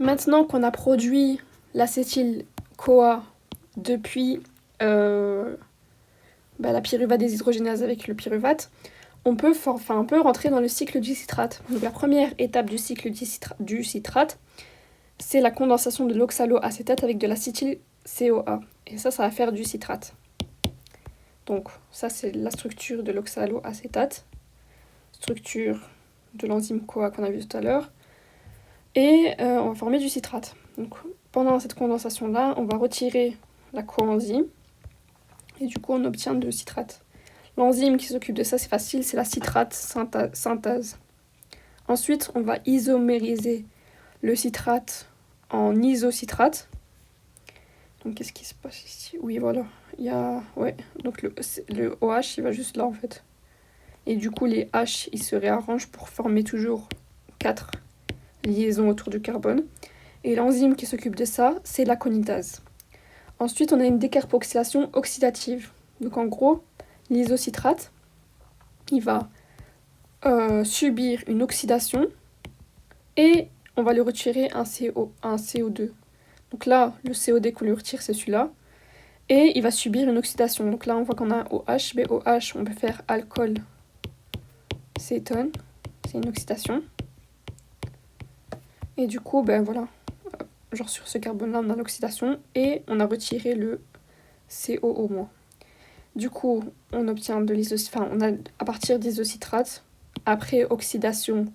Maintenant qu'on a produit l'acétyl-CoA depuis la pyruvate déshydrogénase avec le pyruvate, on peut rentrer dans le cycle du citrate. Donc la première étape du cycle du citrate, c'est la condensation de l'oxaloacétate avec de l'acétyl-CoA. Et ça va faire du citrate. Donc ça, c'est la structure de l'oxaloacétate, structure de l'enzyme CoA qu'on a vu tout à l'heure. Et on va former du citrate. Donc pendant cette condensation-là, on va retirer la coenzyme. Et du coup, on obtient de citrate. L'enzyme qui s'occupe de ça, c'est facile, c'est la citrate synthase. Ensuite, on va isomériser le citrate en isocitrate. Donc, qu'est-ce qui se passe ici? Oui, voilà. Il y a... Ouais, donc le OH, il va juste là, en fait. Et du coup, les H, ils se réarrangent pour former toujours 4 liaisons autour du carbone. Et l'enzyme qui s'occupe de ça, c'est la conitase. Ensuite, on a une décarboxylation oxydative. Donc, en gros, l'isocitrate, il va subir une oxydation et on va lui retirer un CO2. Donc là, le CO2 qu'on lui retire, c'est celui-là. Et il va subir une oxydation. Donc là, on voit qu'on a un OH. BOH, on peut faire alcool cétone. C'est une oxydation. Et du coup, voilà. Genre sur ce carbone-là, on a l'oxydation. Et on a retiré le COO-. Du coup, on obtient à partir d'isocitrate, après oxydation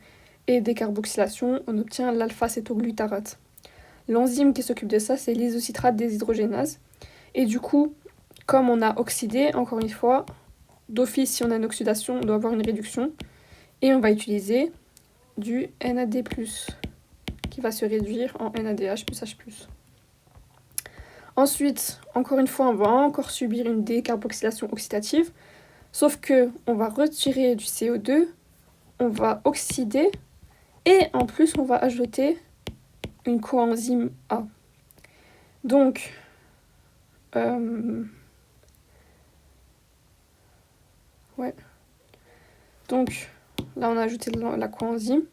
et décarboxylation, on obtient l'alpha-cétoglutarate. L'enzyme qui s'occupe de ça, c'est l'isocitrate déshydrogénase. Et du coup, comme on a oxydé, encore une fois, d'office, si on a une oxydation, on doit avoir une réduction. Et on va utiliser du NAD+, qui va se réduire en NADH plus H+. Ensuite, encore une fois, on va encore subir une décarboxylation oxydative, sauf que on va retirer du CO2, on va oxyder, et en plus, on va ajouter une coenzyme A. Donc, Donc, là, on a ajouté la coenzyme,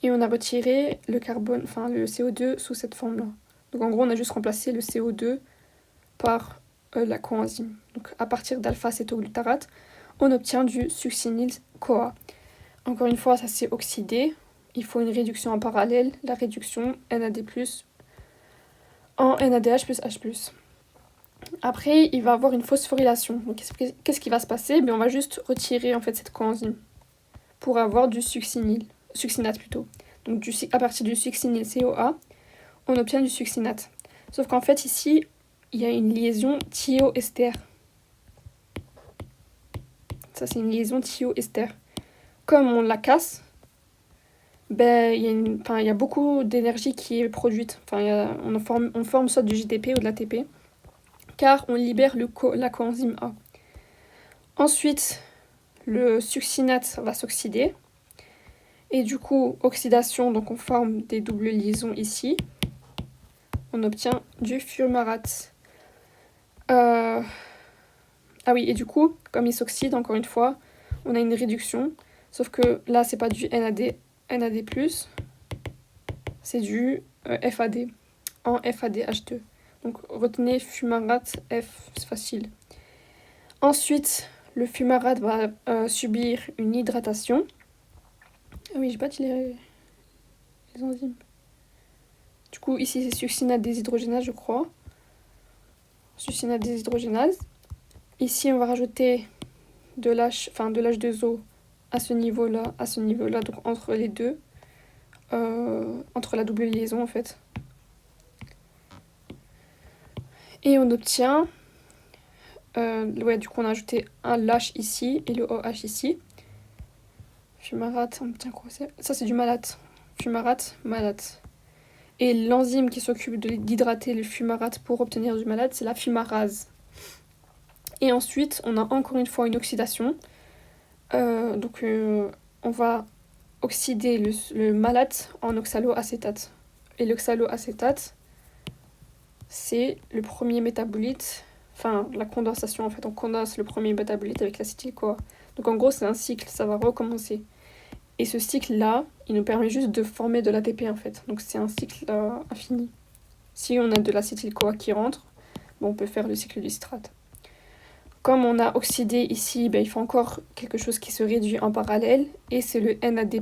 et on a retiré le CO2 sous cette forme-là. Donc, en gros, on a juste remplacé le CO2 par la coenzyme. Donc, à partir d'alpha-cétoglutarate, on obtient du succinyl-CoA. Encore une fois, ça s'est oxydé. Il faut une réduction en parallèle. La réduction NAD+, en NADH plus H+. Après, il va avoir une phosphorylation. Donc, qu'est-ce qui va se passer? On va juste retirer en fait cette coenzyme pour avoir du succinate plutôt. Donc, à partir du succinyl-CoA, on obtient du succinate. Sauf qu'en fait, ici, il y a une liaison thioester. Ça, c'est une liaison thioester. Comme on la casse, il y a beaucoup d'énergie qui est produite. On forme soit du GTP ou de l'ATP, car on libère la coenzyme A. Ensuite, le succinate va s'oxyder. Et du coup, oxydation, donc on forme des doubles liaisons ici. On obtient du fumarate. Ah oui, et du coup, comme il s'oxyde, encore une fois, on a une réduction. Sauf que là, c'est pas du NAD+, c'est du FAD, en FADH2. Donc retenez fumarate F, c'est facile. Ensuite, le fumarate va subir une hydratation. Ah oui, j'ai pas dit les enzymes. Du coup, ici, c'est succinate déshydrogénase, je crois. Succinate déshydrogénase. Ici, on va rajouter de l'H2O à ce niveau-là, donc entre les deux, entre la double liaison en fait. Et on obtient, du coup on a ajouté un LH ici et le OH ici. Fumarate, on obtient quoi? Ça c'est du malate. Fumarate, malate. Et l'enzyme qui s'occupe d'hydrater le fumarate pour obtenir du malate, c'est la fumarase. Et ensuite, on a encore une fois une oxydation. On va oxyder le malate en oxaloacétate. Et l'oxaloacétate, c'est le premier métabolite, la condensation on condense le premier métabolite avec l'acétyl-CoA. Donc en gros, c'est un cycle, ça va recommencer. Et ce cycle-là, il nous permet juste de former de l'ATP en fait. Donc c'est un cycle infini. Si on a de l'acétyl-CoA qui rentre, on peut faire le cycle du citrate. Comme on a oxydé ici, il faut encore quelque chose qui se réduit en parallèle. Et c'est le NAD+,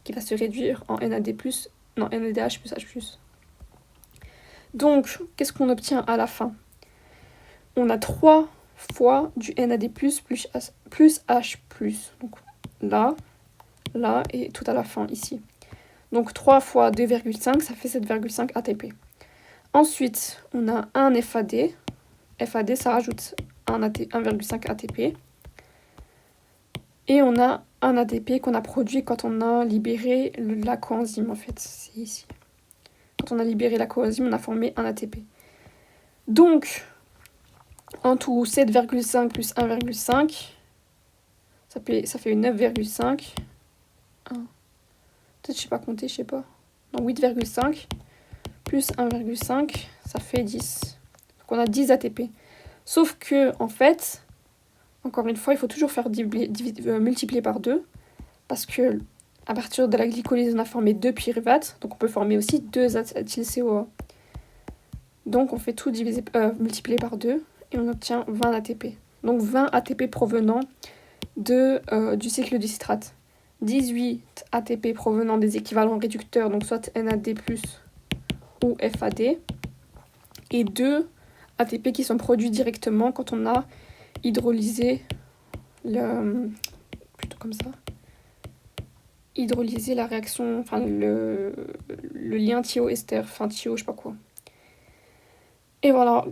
qui va se réduire en NADH plus H+. Donc, qu'est-ce qu'on obtient à la fin? On a 3 fois du NAD+, plus H+. Donc là et tout à la fin ici. Donc 3 fois 2,5, ça fait 7,5 ATP. Ensuite, on a un FAD. FAD, ça rajoute 1,5 ATP. Et on a un ATP qu'on a produit quand on a libéré la coenzyme, en fait. C'est ici. Quand on a libéré la coenzyme, on a formé un ATP. Donc, en tout, 7,5 plus 1,5, ça fait 9,5. Peut-être je sais pas compter, je sais pas. Non, 8,5 plus 1,5, ça fait 10. Donc on a 10 ATP. Sauf que, en fait, encore une fois, il faut toujours faire multiplier par 2. Parce que à partir de la glycolyse, on a formé 2 pyruvates. Donc on peut former aussi 2 acétyl-CoA. Donc on fait tout multiplier par 2 et on obtient 20 ATP. Donc 20 ATP provenant du cycle du citrate. 18 ATP provenant des équivalents réducteurs, donc soit NAD+, ou FAD. Et 2 ATP qui sont produits directement quand on a hydrolysé plutôt comme ça. Hydrolyser la réaction, enfin le lien thioester, enfin thio, je sais pas quoi. Et voilà,